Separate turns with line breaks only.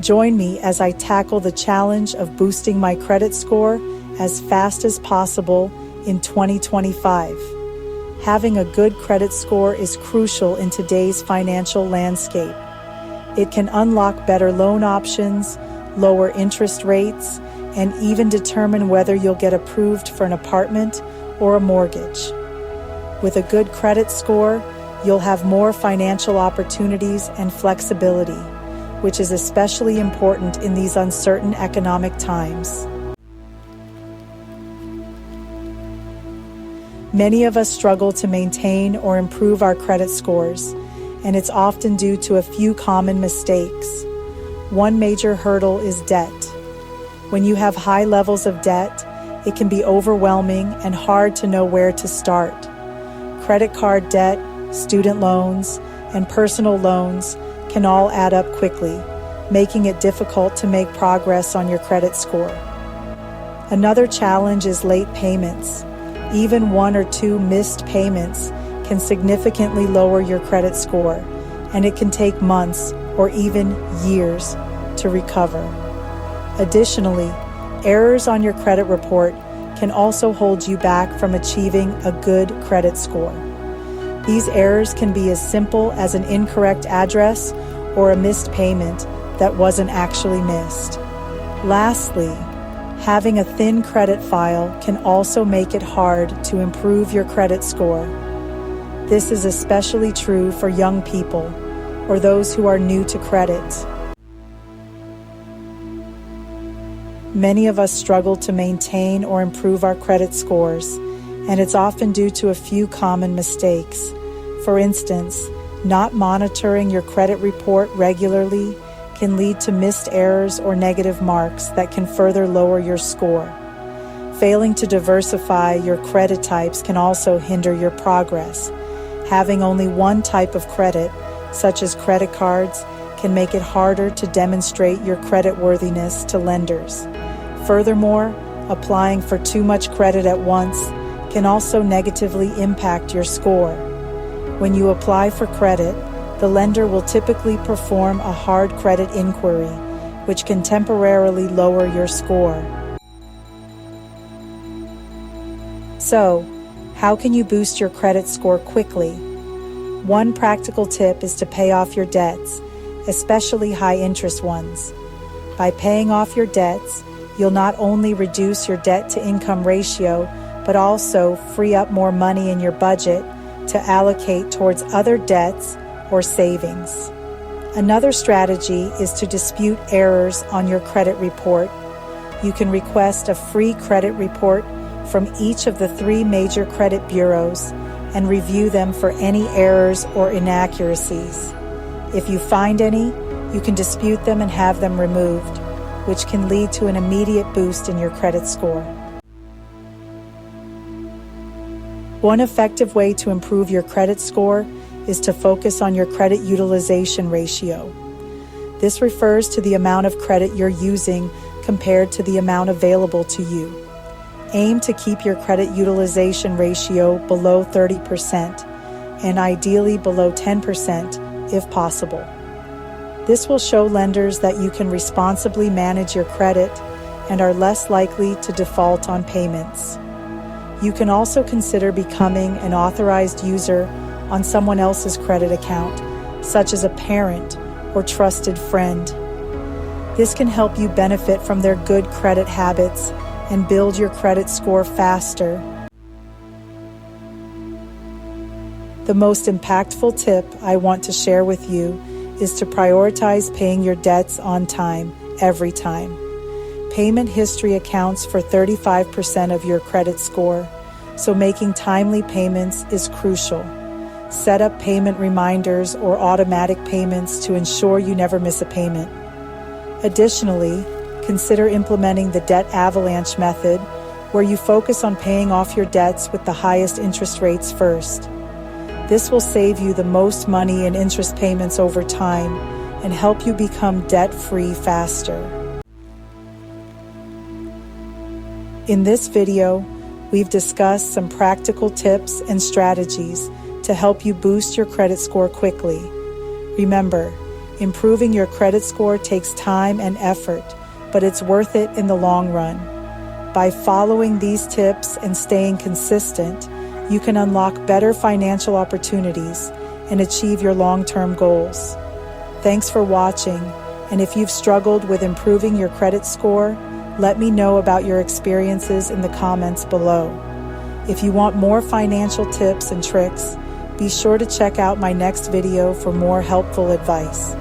Join me as I tackle the challenge of boosting my credit score as fast as possible in 2025. Having a good credit score is crucial in today's financial landscape. It can unlock better loan options, lower interest rates, and even determine whether you'll get approved for an apartment or a mortgage. With a good credit score, you'll have more financial opportunities and flexibility, which is especially important in these uncertain economic times. Many of us struggle to maintain or improve our credit scores, and it's often due to a few common mistakes. One major hurdle is debt. When you have high levels of debt, it can be overwhelming and hard to know where to start. Credit card debt, student loans, and personal loans can all add up quickly, making it difficult to make progress on your credit score. Another challenge is late payments. Even 1 or 2 missed payments can significantly lower your credit score, and it can take months or even years to recover. Additionally, errors on your credit report can also hold you back from achieving a good credit score. These errors can be as simple as an incorrect address or a missed payment that wasn't actually missed. Lastly, having a thin credit file can also make it hard to improve your credit score. This is especially true for young people or those who are new to credit. Many of us struggle to maintain or improve our credit scores, and it's often due to a few common mistakes. For instance, not monitoring your credit report regularly can lead to missed errors or negative marks that can further lower your score. Failing to diversify your credit types can also hinder your progress. Having only one type of credit, such as credit cards, can make it harder to demonstrate your creditworthiness to lenders. Furthermore, applying for too much credit at once can also negatively impact your score. When you apply for credit, the lender will typically perform a hard credit inquiry, which can temporarily lower your score. So, how can you boost your credit score quickly? One practical tip is to pay off your debts, especially high-interest ones. By paying off your debts, you'll not only reduce your debt-to-income ratio, but also free up more money in your budget to allocate towards other debts or savings. Another strategy is to dispute errors on your credit report. You can request a free credit report from each of the 3 major credit bureaus and review them for any errors or inaccuracies. If you find any, you can dispute them and have them removed, which can lead to an immediate boost in your credit score. One effective way to improve your credit score is to focus on your credit utilization ratio. This refers to the amount of credit you're using compared to the amount available to you. Aim to keep your credit utilization ratio below 30% and ideally below 10% if possible. This will show lenders that you can responsibly manage your credit and are less likely to default on payments. You can also consider becoming an authorized user on someone else's credit account, such as a parent or trusted friend. This can help you benefit from their good credit habits and build your credit score faster. The most impactful tip I want to share with you is to prioritize paying your debts on time, every time. Payment history accounts for 35% of your credit score, so making timely payments is crucial. Set up payment reminders or automatic payments to ensure you never miss a payment. Additionally, consider implementing the debt avalanche method, where you focus on paying off your debts with the highest interest rates first. This will save you the most money in interest payments over time and help you become debt-free faster. In this video, we've discussed some practical tips and strategies to help you boost your credit score quickly. Remember, Improving your credit score takes time and effort, but it's worth it in the long run. By following these tips and staying consistent, you can unlock better financial opportunities and achieve your long-term goals. Thanks for watching, and if you've struggled with improving your credit score, let me know about your experiences in the comments below. If you want more financial tips and tricks, be sure to check out my next video for more helpful advice.